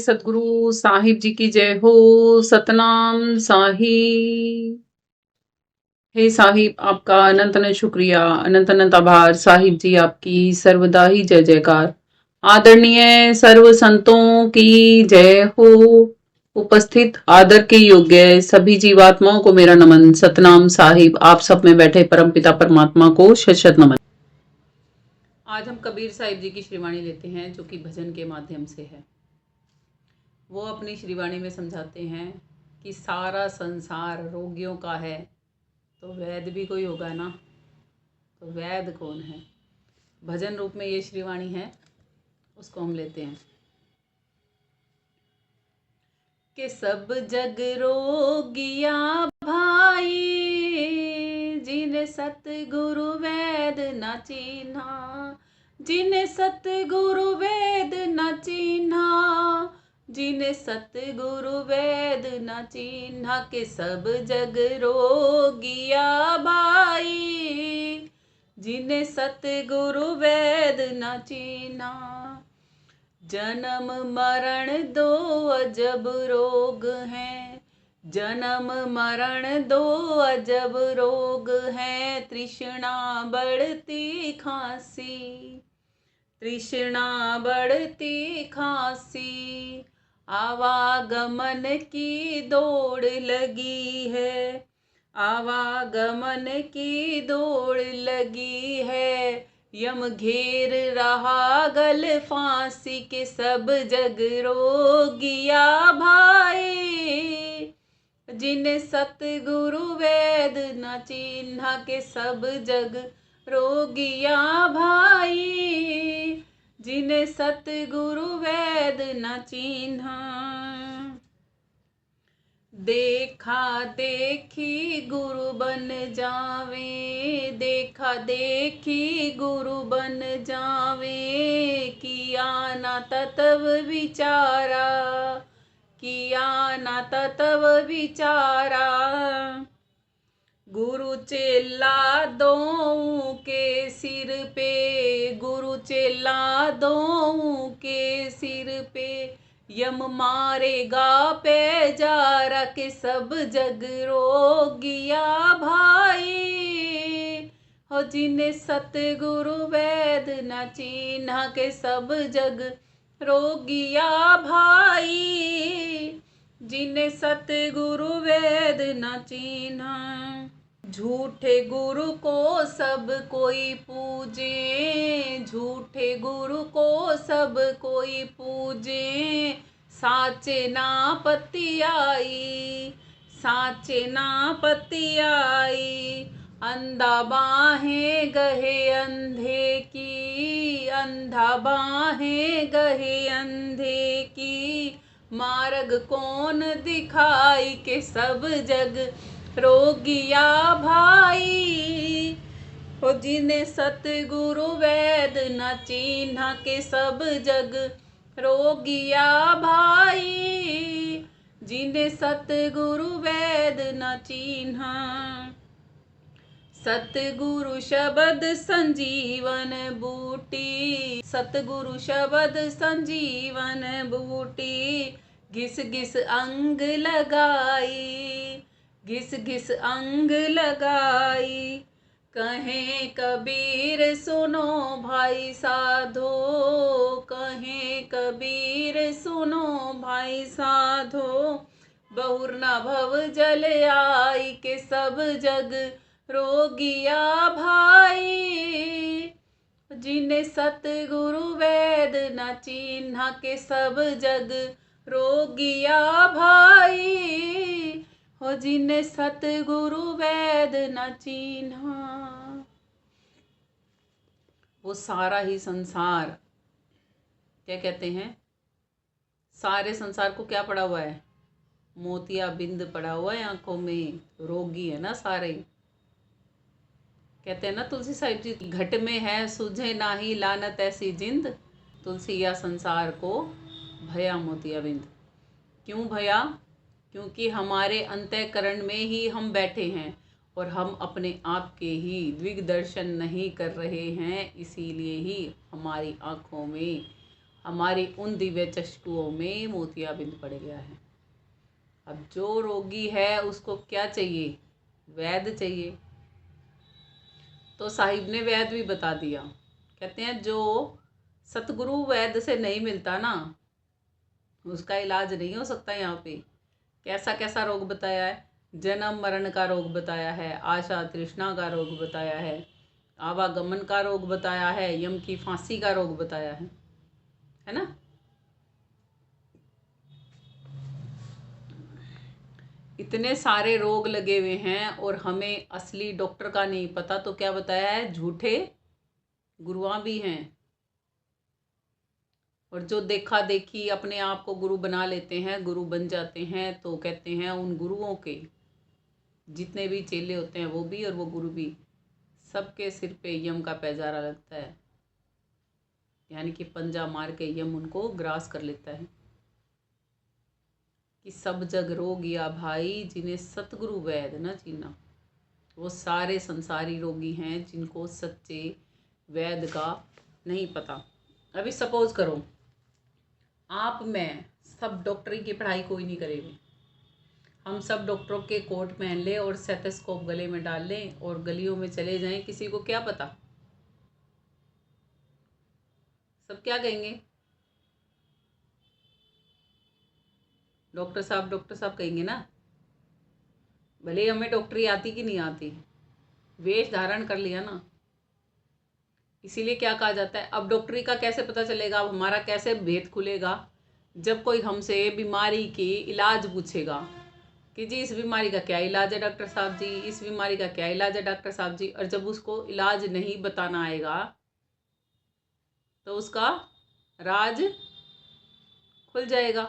सतगुरु साहिब जी की जय हो। सतनाम साहिब। हे साहिब, आपका अनंत अनंत शुक्रिया, अनंत अनंत आभार। साहिब जी आपकी सर्वदा ही जय जयकार। आदरणीय सर्व संतों की जय हो। उपस्थित आदर के योग्य सभी जीवात्माओं को मेरा नमन। सतनाम साहिब। आप सब में बैठे परम पिता परमात्मा को शत शत नमन। आज हम कबीर साहिब जी की श्रीवाणी लेते हैं, जो कि भजन के माध्यम से है। वो अपनी श्रीवाणी में समझाते हैं कि सारा संसार रोगियों का है, तो वैद्य भी कोई होगा ना। तो वैद्य कौन है? भजन रूप में ये श्रीवाणी है, उसको हम लेते हैं। कि सब जग रोगिया भाई, जिन सतगुरु वेद न चीन्हा, जिन सतगुरु वेद न चीन्हा, जिन सतगुरु वेद न चीन्हा। के सब जग रोगिया भाई, जिन सतगुरु वेद न चीन्हा। जन्म मरण दो अजब रोग हैं, जन्म मरण दो अजब रोग हैं। तृष्णा बढ़ती खांसी, तृष्णा बढ़ती खांसी। आवागमन की दौड़ लगी है, आवागमन की दौड़ लगी है। यम घेर रहा गल फांसी। के सब जग रोगिया भाई, जिन सतगुरु वेद न चीन्हा। के सब जग रोगिया भाई, जिन सतगुरु वेद न चीन्हा। देखा देखी गुरु बन जावे, देखा देखी गुरु बन जावे। किया ना तत्व विचारा, किया ना तत्व विचारा। गुरु चेला दों के सिर पे, गुरु चेला दों के सिर पे। यम मारेगा पेजारा। के सब जग रोगिया भाई, हो जिन सतगुरु वेद न चीन्हा। के सब जग रोगिया भाई, जिन सतगुरु वेद न चीन्हा। झूठे गुरु को सब कोई पूजे, झूठे गुरु को सब कोई पूजे। साचे ना पति आई, साचे ना पति आई। अंधा बाहें गहे अंधे की, अंधा बाहें गहे अंधे की। मार्ग कौन दिखाई। के सब जग रोगिया भाई, हो जिन सतगुरु वेद न चीन्हा। के सब जग रोगिया भाई, जिन सतगुरु वेद न चीन्हा। सतगुरु शब्द संजीवन बूटी, सतगुरु शब्द संजीवन बूटी। घिस घिस अंग लगाई, घिस घिस अंग लगाई। कहें कबीर सुनो भाई साधो, कहें कबीर सुनो भाई साधो। बहुर न भव जल आई। के सब जग रोगिया भाई, जिन सतगुरु वेद न चीन्हा। के सब जग रोगिया भाई, हो जिन सतगुरु वेद न चीन्हा। वो सारा ही संसार, क्या कहते हैं, सारे संसार को क्या पड़ा हुआ है? मोतिया बिंद पड़ा हुआ है आंखों में। रोगी है ना सारे। कहते हैं ना तुलसी साहिब जी, घट में है सुझे नाही लानत ऐसी जिंद। तुलसी या संसार को भया मोतिया बिंद। क्यों भया? क्योंकि हमारे अंतःकरण में ही हम बैठे हैं और हम अपने आप के ही दिग्दर्शन नहीं कर रहे हैं। इसीलिए ही हमारी आँखों में हमारी उन दिव्य चक्षुओं में मोतियाबिंद पड़ गया है। अब जो रोगी है उसको क्या चाहिए? वैद्य चाहिए। तो साहिब ने वैद्य भी बता दिया। कहते हैं जो सतगुरु वैद्य से नहीं मिलता ना, उसका इलाज नहीं हो सकता। यहाँ पे कैसा कैसा रोग बताया है? जन्म मरण का रोग बताया है, आशा तृष्णा का रोग बताया है, आवागमन का रोग बताया है, यम की फांसी का रोग बताया है ना। इतने सारे रोग लगे हुए हैं और हमें असली डॉक्टर का नहीं पता, तो क्या बताया है? झूठे गुरुआ भी हैं। और जो देखा देखी अपने आप को गुरु बना लेते हैं, गुरु बन जाते हैं, तो कहते हैं उन गुरुओं के जितने भी चेले होते हैं वो भी और वो गुरु भी, सबके सिर पे यम का पैजारा लगता है। यानी कि पंजा मार के यम उनको ग्रास कर लेता है कि सब जग रोगिया भाई जिन्हें सतगुरु वैद्य न चीना। वो सारे संसारी रोगी हैं जिनको सच्चे वैद्य का नहीं पता। अभी सपोज करो आप मैं सब डॉक्टरी की पढ़ाई कोई नहीं करेंगे, हम सब डॉक्टरों के कोट पहन लें और स्टेथोस्कोप गले में डाल लें और गलियों में चले जाएं, किसी को क्या पता? सब क्या कहेंगे? डॉक्टर साहब कहेंगे ना। भले हमें डॉक्टरी आती कि नहीं आती, वेश धारण कर लिया ना। इसीलिए क्या कहा जाता है, अब डॉक्टरी का कैसे पता चलेगा, अब हमारा कैसे भेद खुलेगा? जब कोई हमसे बीमारी की इलाज पूछेगा कि जी इस बीमारी का क्या इलाज है डॉक्टर साहब जी, इस बीमारी का क्या इलाज है डॉक्टर साहब जी, और जब उसको इलाज नहीं बताना आएगा तो उसका राज खुल जाएगा।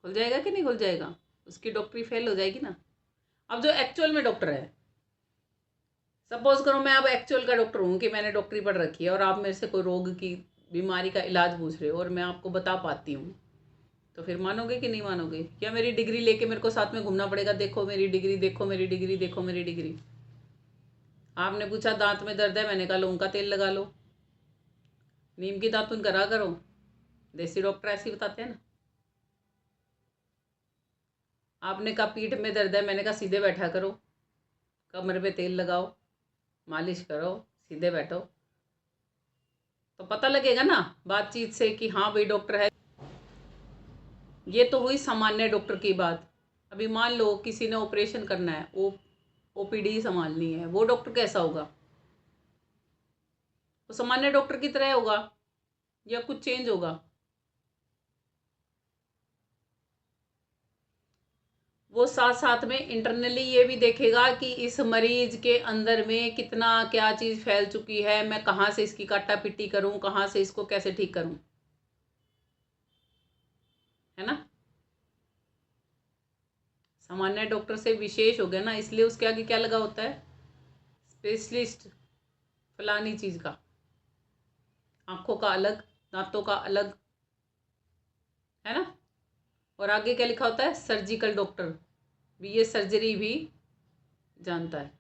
खुल जाएगा कि नहीं खुल जाएगा? उसकी डॉक्टरी फेल हो जाएगी ना। अब जो एक्चुअल में डॉक्टर है, सपोज करो मैं अब एक्चुअल का डॉक्टर हूँ कि मैंने डॉक्टरी पढ़ रखी है और आप मेरे से कोई रोग की बीमारी का इलाज पूछ रहे हो और मैं आपको बता पाती हूँ, तो फिर मानोगे कि नहीं मानोगे? या मेरी डिग्री लेके मेरे को साथ में घूमना पड़ेगा, देखो मेरी डिग्री, देखो मेरी डिग्री, देखो मेरी डिग्री। आपने पूछा दांत में दर्द है, मैंने कहा लौंग का तेल लगा लो, नीम की दातुन करा करो। देसी डॉक्टर ऐसे ही बताते हैं ना। आपने कहा पीठ में दर्द है, मैंने कहा सीधे बैठा करो, कमर पे तेल लगाओ, मालिश करो, सीधे बैठो। तो पता लगेगा ना बातचीत से कि हाँ भाई डॉक्टर है। ये तो हुई सामान्य डॉक्टर की बात। अभी मान लो किसी ने ऑपरेशन करना है, ओपीडी संभालनी है, वो डॉक्टर कैसा होगा? वो सामान्य डॉक्टर की तरह होगा या कुछ चेंज होगा? वो साथ साथ में इंटरनली ये भी देखेगा कि इस मरीज के अंदर में कितना क्या चीज़ फैल चुकी है, मैं कहाँ से इसकी काटा पिट्टी करूँ, कहाँ से इसको कैसे ठीक करूँ, है ना। सामान्य डॉक्टर से विशेष हो गया ना, इसलिए उसके आगे क्या लगा होता है? स्पेशलिस्ट फलानी चीज़ का। आँखों का अलग, दांतों का अलग, है ना। और आगे क्या लिखा होता है? सर्जिकल डॉक्टर भी, ये सर्जरी भी जानता है।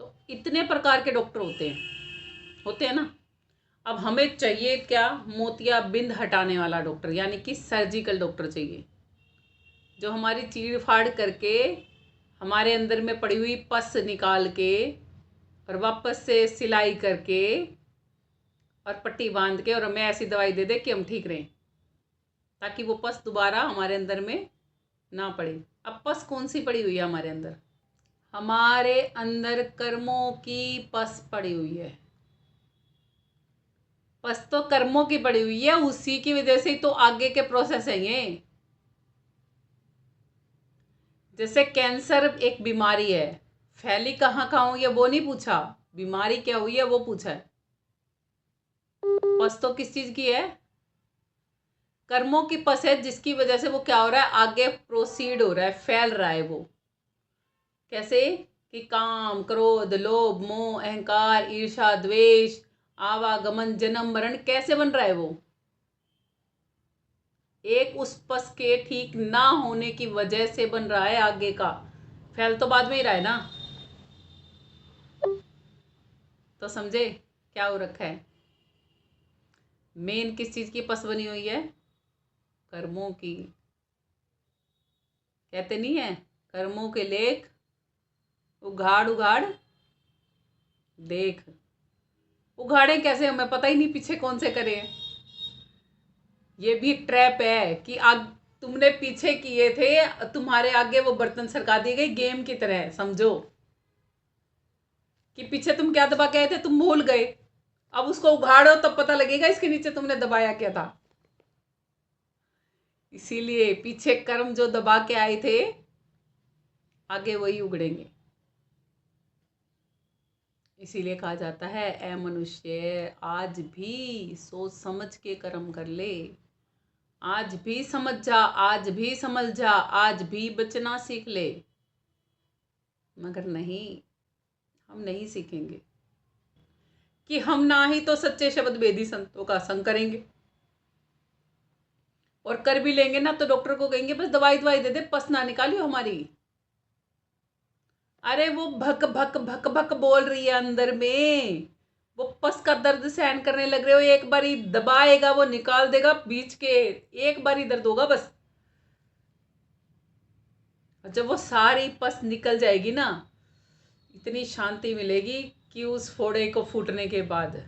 तो इतने प्रकार के डॉक्टर होते हैं ना। अब हमें चाहिए क्या? मोतियाबिंद हटाने वाला डॉक्टर, यानी कि सर्जिकल डॉक्टर चाहिए, जो हमारी चीड़ फाड़ करके हमारे अंदर में पड़ी हुई पस निकाल के और वापस से सिलाई करके और पट्टी बांध के और हमें ऐसी दवाई दे दे कि हम ठीक रहें, ताकि वो पस दोबारा हमारे अंदर में ना पड़े। अब पस कौन सी पड़ी हुई है हमारे अंदर? हमारे अंदर कर्मों की पस पड़ी हुई है। पस तो कर्मों की पड़ी हुई है, उसी की वजह से ही तो आगे के प्रोसेस है ये। जैसे कैंसर एक बीमारी है, फैली कहाँ कहाँ हुई है वो नहीं पूछा, बीमारी क्या हुई है वो पूछा है। पस तो किस चीज की है? कर्मों की पस है, जिसकी वजह से वो क्या हो रहा है? आगे प्रोसीड हो रहा है, फैल रहा है वो। कैसे? कि काम क्रोध लोभ मोह अहंकार ईर्षा द्वेष आवागमन जन्म मरण कैसे बन रहा है वो? एक उस पस के ठीक ना होने की वजह से बन रहा है आगे का। फैल तो बाद में ही रहा है ना। तो समझे क्या हो रखा है? मेन किस चीज की पस बनी हुई है? कर्मों की। कहते नहीं है, कर्मों के लेख उघाड़ उघाड़ देख। उघाड़े कैसे, हमें पता ही नहीं पीछे कौन से करे हैं। ये भी एक ट्रैप है कि आग तुमने पीछे किए थे, तुम्हारे आगे वो बर्तन सरका दिए गए, गेम की तरह समझो कि पीछे तुम क्या दबा के आए थे, तुम भूल गए। अब उसको उघाड़ो तब पता लगेगा इसके नीचे तुमने दबाया क्या था। इसीलिए पीछे कर्म जो दबा के आए थे, आगे वही उगड़ेंगे। इसीलिए कहा जाता है, ए मनुष्य आज भी सोच समझ के कर्म कर ले। आज भी समझ जा, आज भी समझ जा, आज भी बचना सीख ले। मगर नहीं, हम नहीं सीखेंगे कि हम ना ही तो सच्चे शब्द वेदी संतों का संग करेंगे, और कर भी लेंगे ना तो डॉक्टर को कहेंगे बस दवाई दवाई दे दे, पस ना निकालियो हमारी। अरे वो भक भक भक भक बोल रही है अंदर में, वो पस का दर्द सहन करने लग रहे हो, एक बारी दबाएगा वो निकाल देगा बीच के, एक बारी दर्द होगा बस। और जब वो सारी पस निकल जाएगी ना, इतनी शांति मिलेगी कि उस फोड़े को फूटने के बाद।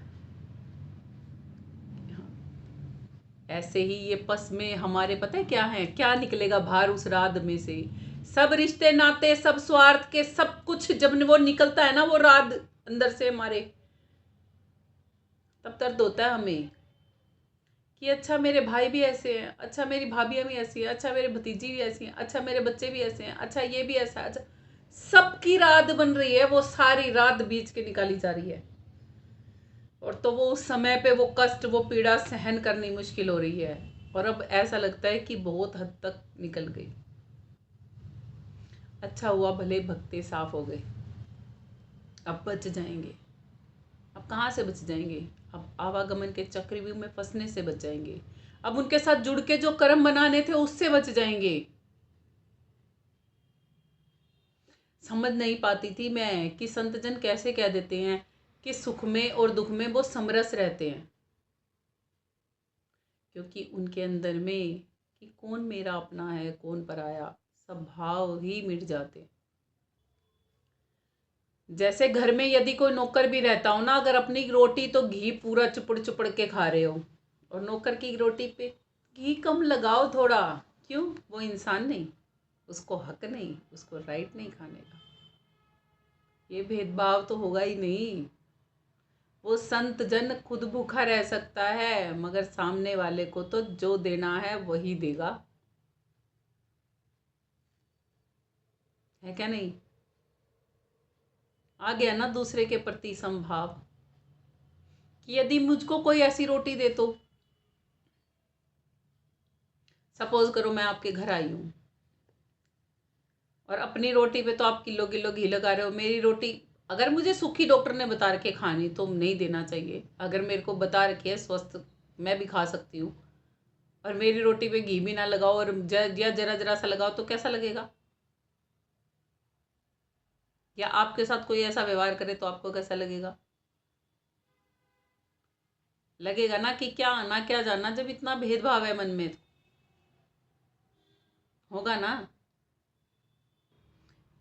ऐसे ही ये पस में हमारे पता है क्या है, क्या निकलेगा बाहर उस राद में से? सब रिश्ते नाते, सब स्वार्थ के, सब कुछ जब वो निकलता है ना वो राद अंदर से हमारे, तब दर्द होता है हमें कि अच्छा मेरे भाई भी ऐसे हैं, अच्छा मेरी भाभियां भी ऐसी हैं, अच्छा मेरे भतीजी भी ऐसी हैं, अच्छा मेरे बच्चे भी ऐसे हैं, अच्छा ये भी ऐसा, अच्छा सबकी रात बन रही है, वो सारी रात बीच के निकाली जा रही है। और तो वो उस समय पे वो कष्ट, वो पीड़ा सहन करनी मुश्किल हो रही है, और अब ऐसा लगता है कि बहुत हद तक निकल गई। अच्छा हुआ भले भक्ते साफ हो गए, अब बच जाएंगे। अब कहाँ से बच जाएंगे? अब आवागमन के चक्रव्यूह में फंसने से बच जाएंगे। अब उनके साथ जुड़ के जो कर्म बनाने थे उससे बच जाएंगे। समझ नहीं पाती थी मैं कि संतजन कैसे कह देते हैं कि सुख में और दुख में वो समरस रहते हैं, क्योंकि उनके अंदर में कि कौन मेरा अपना है कौन पराया, सब भाव ही मिट जाते हैं। जैसे घर में यदि कोई नौकर भी रहता हो ना, अगर अपनी रोटी तो घी पूरा चुपड़ चुपड़ के खा रहे हो, और नौकर की रोटी पे घी कम लगाओ थोड़ा, क्यों? वो इंसान नहीं, उसको हक नहीं, उसको राइट नहीं खाने का। ये भेदभाव तो होगा ही नहीं। वो संत जन खुद भूखा रह सकता है, मगर सामने वाले को तो जो देना है वही देगा, है क्या नहीं? आ गया ना दूसरे के प्रति समभाव, कि यदि मुझको कोई ऐसी रोटी दे तो, सपोज करो मैं आपके घर आई हूं, और अपनी रोटी पे तो आप किलो किलो घी लगा रहे हो, मेरी रोटी अगर मुझे सूखी डॉक्टर ने बता रखी है खानी तो नहीं देना चाहिए, अगर मेरे को बता रखी है स्वस्थ मैं भी खा सकती हूँ, और मेरी रोटी पे घी भी ना लगाओ और या जरा जरा सा लगाओ तो कैसा लगेगा? या आपके साथ कोई ऐसा व्यवहार करे तो आपको कैसा लगेगा? लगेगा ना कि क्या आना क्या जाना, जब इतना भेदभाव है मन में, होगा ना।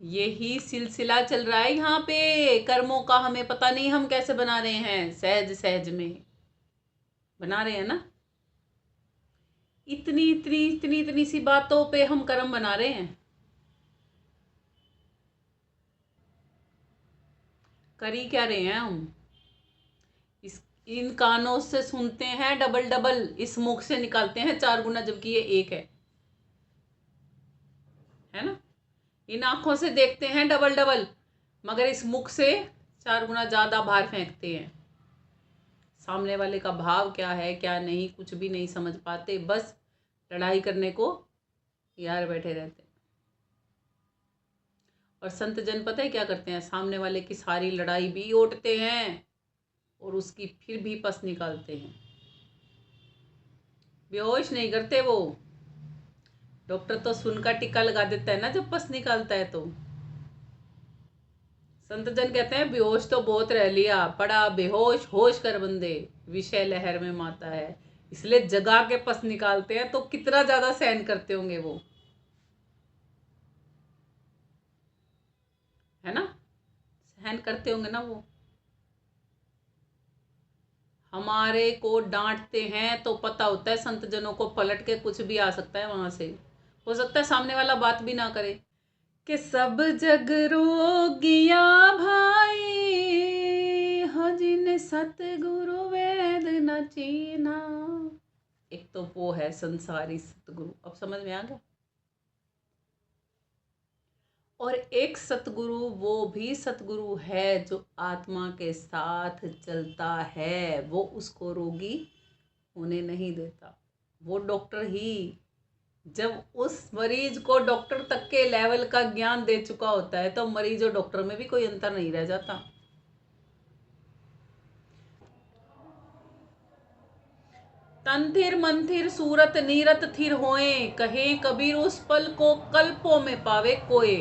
यही सिलसिला चल रहा है यहाँ पे कर्मों का, हमें पता नहीं हम कैसे बना रहे हैं, सहज सहज में बना रहे हैं ना। इतनी इतनी इतनी इतनी सी बातों पे हम कर्म बना रहे हैं। कर ही क्या रहे हैं हम? इस इन कानों से सुनते हैं डबल डबल, इस मुख से निकालते हैं चार गुना, जबकि ये एक है ना। इन आंखों से देखते हैं डबल डबल, मगर इस मुख से चार गुना ज्यादा बाहर फेंकते हैं। सामने वाले का भाव क्या है क्या नहीं कुछ भी नहीं समझ पाते, बस लड़ाई करने को यार बैठे रहते हैं। और संत जन पता है क्या करते हैं? सामने वाले की सारी लड़ाई भी ओटते हैं, और उसकी फिर भी पस निकालते हैं। बेहोश नहीं करते वो, डॉक्टर तो सुन का टिक्का लगा देता है ना जब पस निकालता है तो। संत जन कहते हैं बेहोश तो बहुत रह लिया, पड़ा बेहोश होश कर बंदे, विषय लहर में माता है। इसलिए जगा के पस निकालते हैं, तो कितना ज्यादा सहन करते होंगे वो, है ना, सहन करते होंगे ना वो। हमारे को डांटते हैं तो पता होता है संत जनों को पलट के कुछ भी आ सकता है वहां से, हो सकता है सामने वाला बात भी ना करे कि सब जग रोगिया भाई, हजिन सतगुरु वेद न चीना। एक तो वो है संसारी सतगुरु, अब समझ में आ गया। और एक सतगुरु वो भी सतगुरु है जो आत्मा के साथ चलता है, वो उसको रोगी होने नहीं देता। वो डॉक्टर ही जब उस मरीज को डॉक्टर तक के लेवल का ज्ञान दे चुका होता है, तो मरीज और डॉक्टर में भी कोई अंतर नहीं रह जाता। तन थिर मन थिर सूरत नीरत थिर होए, कहे कबीर उस पल को कल्पों में पावे कोए।